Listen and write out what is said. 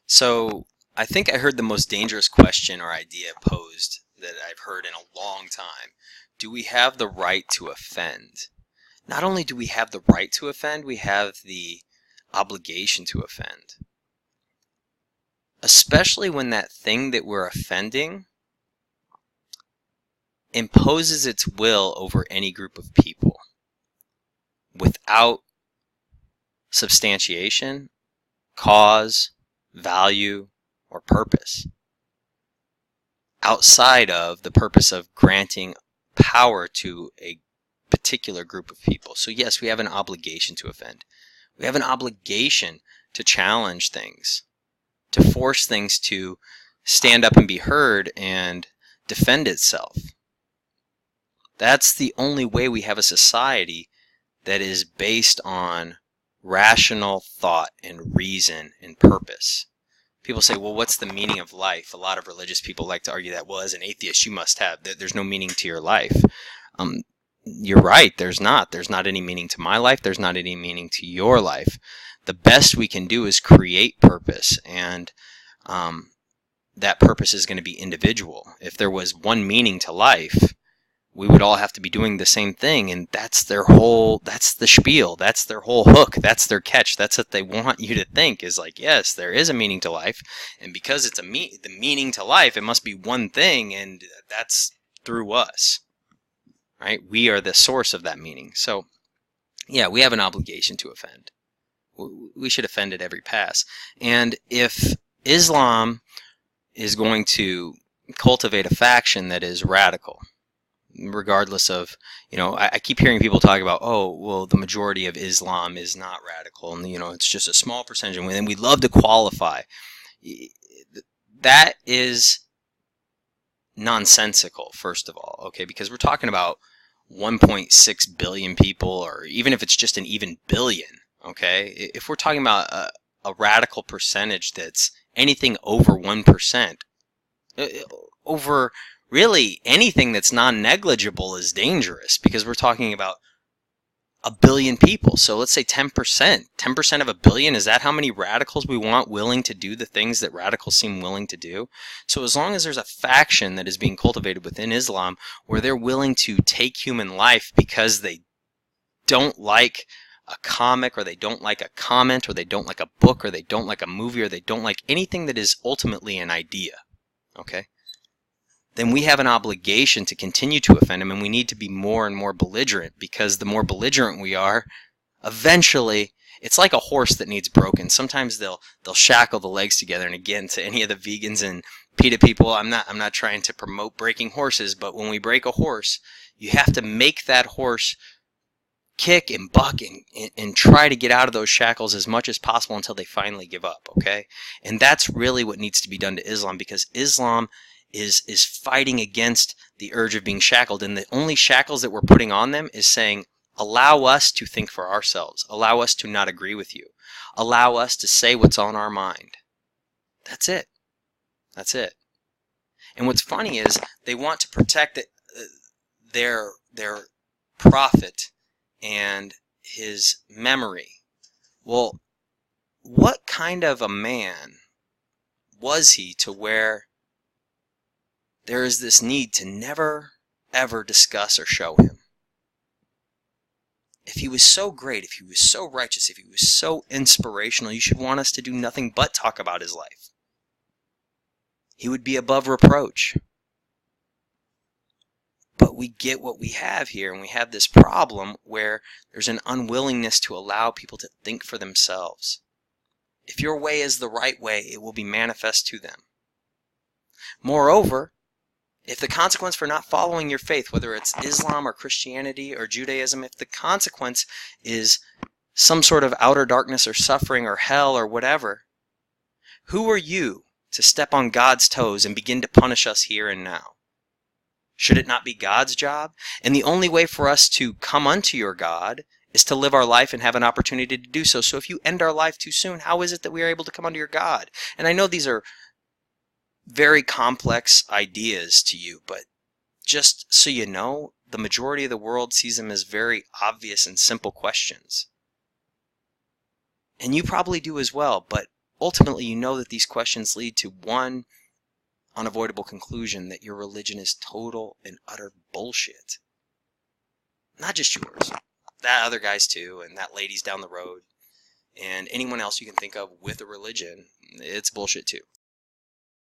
So I think I heard the most dangerous question or idea posed that I've heard in a long time. Do we have the right to offend? Not only do we have the right to offend, we have the obligation to offend. Especially when that thing that we're offending imposes its will over any group of people without substantiation, cause, value, or purpose, outside of the purpose of granting power to a particular group of people. So yes, we have an obligation to offend. We have an obligation to challenge things, to force things to stand up and be heard and defend itself. That's the only way we have a society that is based on rational thought and reason and purpose. People say, well, what's the meaning of life? A lot of religious people like to argue that, well, as an atheist, you must have, there's no meaning to your life. You're right, there's not. There's not any meaning to my life. There's not any meaning to your life. The best we can do is create purpose, and that purpose is going to be individual. If there was one meaning to life, we would all have to be doing the same thing, and that's the spiel, that's their whole hook, that's their catch, that's what they want you to think, is like, yes, there is a meaning to life, and because it's the meaning to life, it must be one thing, and that's through us, right? We are the source of that meaning. So, yeah, we have an obligation to offend. We should offend at every pass. And if Islam is going to cultivate a faction that is radical, regardless of, I keep hearing people talk about, oh, well, the majority of Islam is not radical, and, it's just a small percentage, and we'd love to qualify. That is nonsensical, first of all, okay, because we're talking about 1.6 billion people, or even if it's just an even billion, okay, if we're talking about a radical percentage that's anything over 1%, over really anything that's non-negligible is dangerous, because we're talking about a billion people. So let's say 10%. 10% of a billion, is that how many radicals we want willing to do the things that radicals seem willing to do? So as long as there's a faction that is being cultivated within Islam where they're willing to take human life because they don't like a comic, or they don't like a comment, or they don't like a book, or they don't like a movie, or they don't like anything that is ultimately an idea, okay, then we have an obligation to continue to offend them, and we need to be more and more belligerent, because the more belligerent we are, eventually, it's like a horse that needs broken. Sometimes they'll shackle the legs together, and again, to any of the vegans and PETA people, I'm not trying to promote breaking horses, but when we break a horse, you have to make that horse kick and buck and try to get out of those shackles as much as possible until they finally give up, okay? And that's really what needs to be done to Islam, because Islam is fighting against the urge of being shackled, and the only shackles that we're putting on them is saying, allow us to think for ourselves, allow us to not agree with you, allow us to say what's on our mind. That's it. That's it. And what's funny is they want to protect their prophet and his memory. Well, what kind of a man was he to where there is this need to never, ever discuss or show him? If he was so great, if he was so righteous, if he was so inspirational, you should want us to do nothing but talk about his life. He would be above reproach. But we get what we have here, and we have this problem where there's an unwillingness to allow people to think for themselves. If your way is the right way, it will be manifest to them. Moreover, if the consequence for not following your faith, whether it's Islam or Christianity or Judaism, if the consequence is some sort of outer darkness or suffering or hell or whatever, who are you to step on God's toes and begin to punish us here and now? Should it not be God's job? And the only way for us to come unto your God is to live our life and have an opportunity to do so. So if you end our life too soon, how is it that we are able to come unto your God? And I know these are very complex ideas to you, but just so you know, the majority of the world sees them as very obvious and simple questions. And you probably do as well, but ultimately you know that these questions lead to one unavoidable conclusion, that your religion is total and utter bullshit. Not just yours, that other guy's too, and that lady's down the road, and anyone else you can think of with a religion, it's bullshit too.